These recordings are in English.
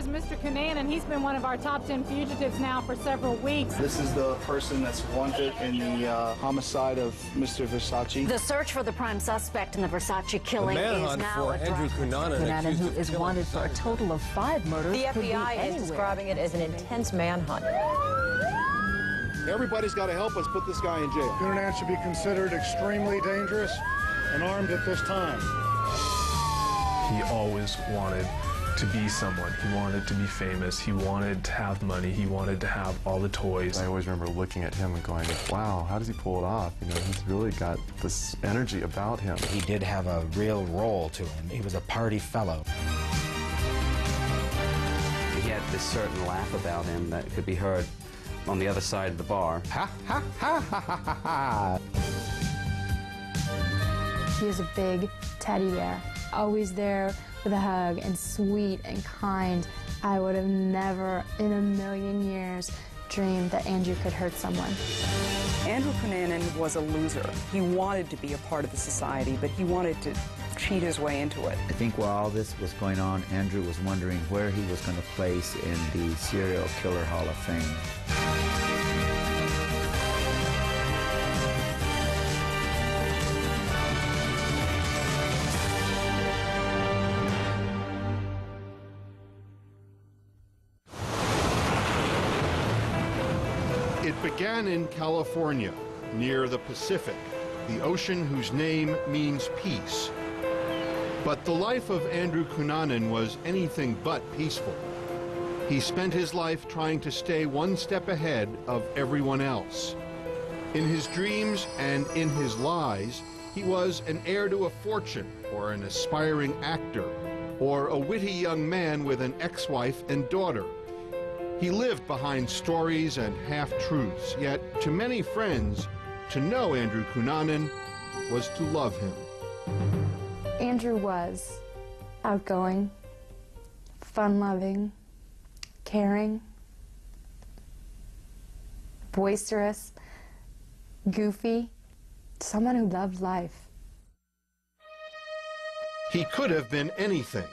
is Mr. Cunanan. He's been one of our top 10 fugitives now for several weeks. This is the person that's wanted in the homicide of Mr. Versace. The search for the prime suspect in the Versace killing is now for Andrew Cunanan, who is wanted for a total of 5 murders. The FBI is describing it as an intense manhunt. Everybody's got to help us put this guy in jail. Cunanan should be considered extremely dangerous and armed at this time. He always wanted to be someone. He wanted to be famous. He wanted to have money. He wanted to have all the toys. I always remember looking at him and going, wow, how does he pull it off? You know, he's really got this energy about him. He did have a real role to him. He was a party fellow. He had this certain laugh about him that could be heard on the other side of the bar. Ha, ha, ha, ha, ha, ha, ha. He was a big teddy bear, always there with a hug and sweet and kind. I would have never in a million years dreamed that Andrew could hurt someone. Andrew Cunanan was a loser. He wanted to be a part of the society, but he wanted to cheat his way into it. I think while all this was going on, Andrew was wondering where he was going to place in the Serial Killer Hall of Fame. It began in California, near the Pacific, the ocean whose name means peace. But the life of Andrew Cunanan was anything but peaceful. He spent his life trying to stay one step ahead of everyone else. In his dreams and in his lies, he was an heir to a fortune, or an aspiring actor, or a witty young man with an ex-wife and daughter. He lived behind stories and half-truths, yet to many friends, to know Andrew Cunanan was to love him. Andrew was outgoing, fun-loving, caring, boisterous, goofy, someone who loved life. He could have been anything.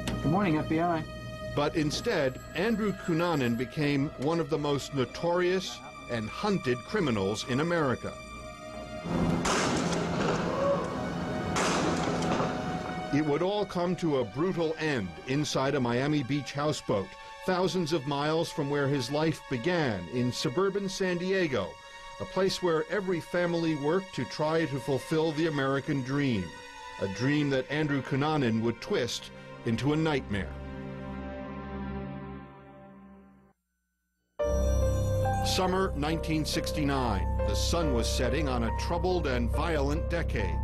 Good morning, FBI. But instead, Andrew Cunanan became one of the most notorious and hunted criminals in America. It would all come to a brutal end inside a Miami Beach houseboat, thousands of miles from where his life began, in suburban San Diego, a place where every family worked to try to fulfill the American dream, a dream that Andrew Cunanan would twist into a nightmare. Summer 1969. The sun was setting on a troubled and violent decade.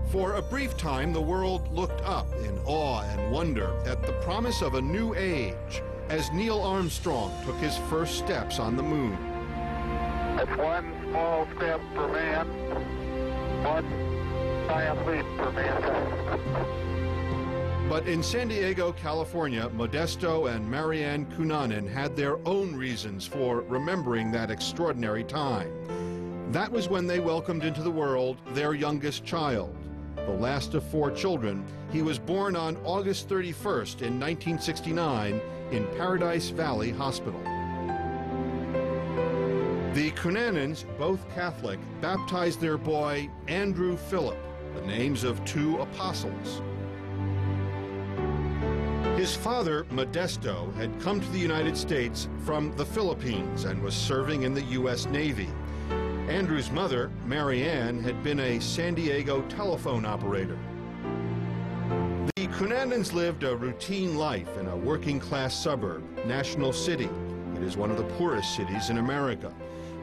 For a brief time, the world looked up in awe and wonder at the promise of a new age as Neil Armstrong took his first steps on the moon. It's one small step for man, one giant leap for mankind. But in San Diego, California, Modesto and Marianne Cunanan had their own reasons for remembering that extraordinary time. That was when they welcomed into the world their youngest child. The last of 4 children, he was born on August 31st in 1969 in Paradise Valley Hospital. The Cunanans, both Catholic, baptized their boy Andrew Philip, the names of 2 apostles. His father, Modesto, had come to the United States from the Philippines and was serving in the U.S. Navy. Andrew's mother, Marianne, had been a San Diego telephone operator. The Cunanans lived a routine life in a working-class suburb, National City. It is one of the poorest cities in America.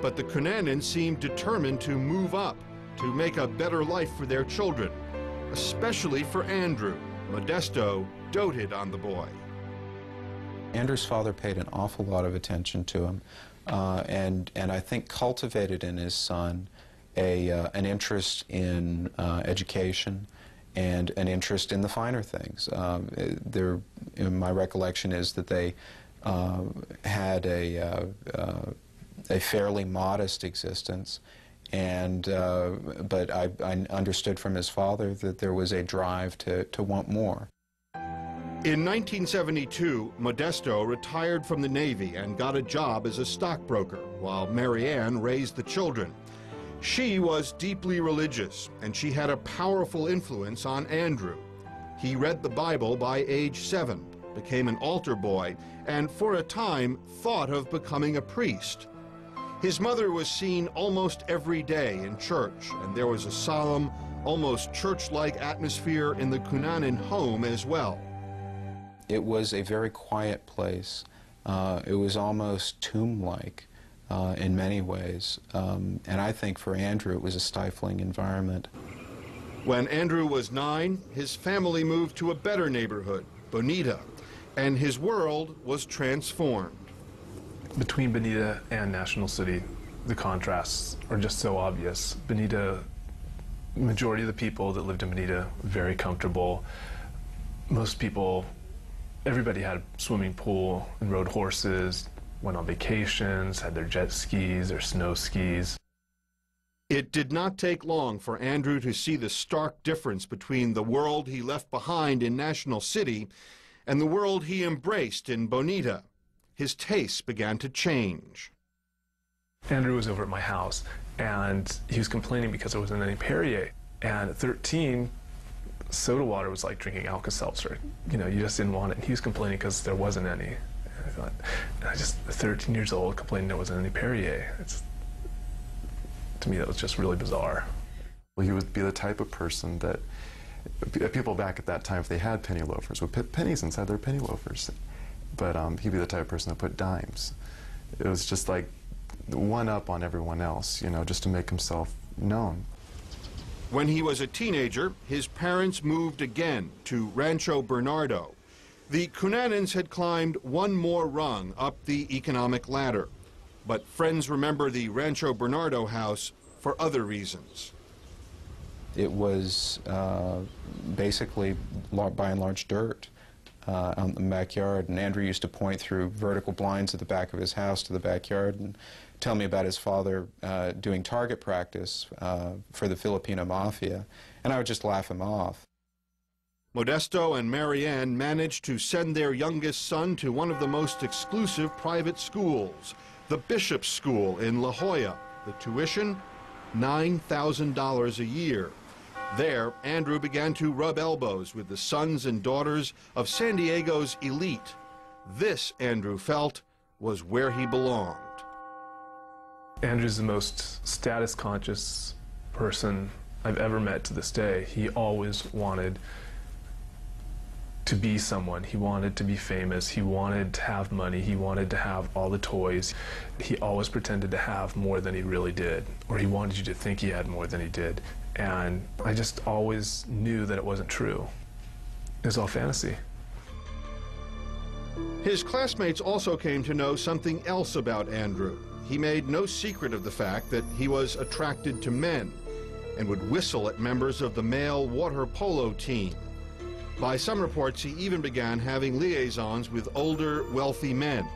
But the Cunanans seemed determined to move up, to make a better life for their children, especially for Andrew. Modesto doted on the boy. Andrew's father paid an awful lot of attention to him, and I think cultivated in his son an interest in education and an interest in the finer things. My recollection is that they had a fairly modest existence, but I understood from his father that there was a drive to want more. In 1972, Modesto retired from the Navy and got a job as a stockbroker, while Marianne raised the children. She was deeply religious, and she had a powerful influence on Andrew. He read the Bible by age 7, became an altar boy, and for a time thought of becoming a priest. His mother was seen almost every day in church, and there was a solemn, almost church-like atmosphere in the Cunanan home as well. It was a very quiet place. It was almost tomb-like in many ways. And I think for Andrew it was a stifling environment. When Andrew was 9, his family moved to a better neighborhood, Bonita, and his world was transformed. Between Bonita and National City, the contrasts are just so obvious. Bonita, majority of the people that lived in Bonita, very comfortable. Most people, everybody had a swimming pool and rode horses, went on vacations, had their jet skis, their snow skis. It did not take long for Andrew to see the stark difference between the world he left behind in National City and the world he embraced in Bonita. His tastes began to change. Andrew was over at my house, and he was complaining because there wasn't any Perrier. And at 13, soda water was like drinking Alka-Seltzer. You know, you just didn't want it. And he was complaining because there wasn't any. And I just, 13 years old, complaining there wasn't any Perrier. To me, that was just really bizarre. Well, he would be the type of person that people back at that time, if they had penny loafers, would put pennies inside their penny loafers. But he'd be the type of person that put dimes. It was just like one up on everyone else, you know, just to make himself known. When he was a teenager, his parents moved again to Rancho Bernardo. The Cunanans had climbed one more rung up the economic ladder. But friends remember the Rancho Bernardo house for other reasons. It was basically, by and large, dirt out in the backyard. And Andrew used to point through vertical blinds at the back of his house to the backyard and tell me about his father doing target practice for the Filipino mafia. And I would just laugh him off. Modesto and Marianne managed to send their youngest son to one of the most exclusive private schools, the Bishop's School in La Jolla. The tuition, $9,000 a year. There, Andrew began to rub elbows with the sons and daughters of San Diego's elite. This, Andrew felt, was where he belonged. Andrew's the most status-conscious person I've ever met to this day. He always wanted to be someone. He wanted to be famous. He wanted to have money. He wanted to have all the toys. He always pretended to have more than he really did, or he wanted you to think he had more than he did. And I just always knew that it wasn't true. It was all fantasy. His classmates also came to know something else about Andrew. He made no secret of the fact that he was attracted to men and would whistle at members of the male water polo team. By some reports, he even began having liaisons with older, wealthy men.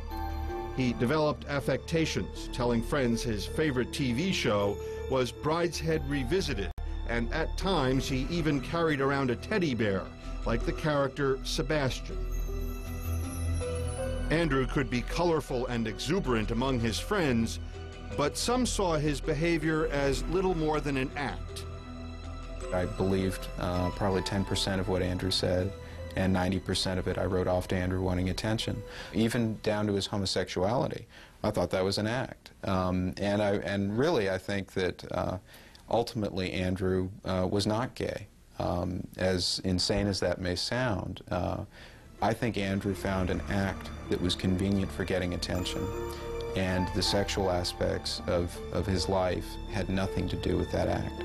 He developed affectations, telling friends his favorite TV show was Brideshead Revisited, and at times he even carried around a teddy bear, like the character Sebastian. Andrew could be colorful and exuberant among his friends, but some saw his behavior as little more than an act. I believed probably 10% of what Andrew said, and 90% of it I wrote off to Andrew wanting attention, even down to his homosexuality. I thought that was an act. And really I think that ultimately Andrew was not gay. As insane as that may sound, I think Andrew found an act that was convenient for getting attention, and the sexual aspects of his life had nothing to do with that act.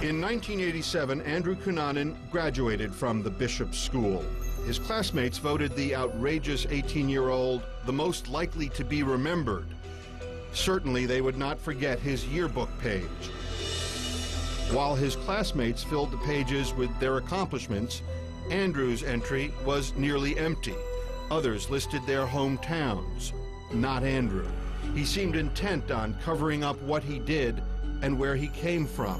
In 1987, Andrew Cunanan graduated from the Bishop's School. His classmates voted the outrageous 18-year-old the most likely to be remembered. Certainly, they would not forget his yearbook page. While his classmates filled the pages with their accomplishments, Andrew's entry was nearly empty. Others listed their hometowns. Not Andrew. He seemed intent on covering up what he did and where he came from.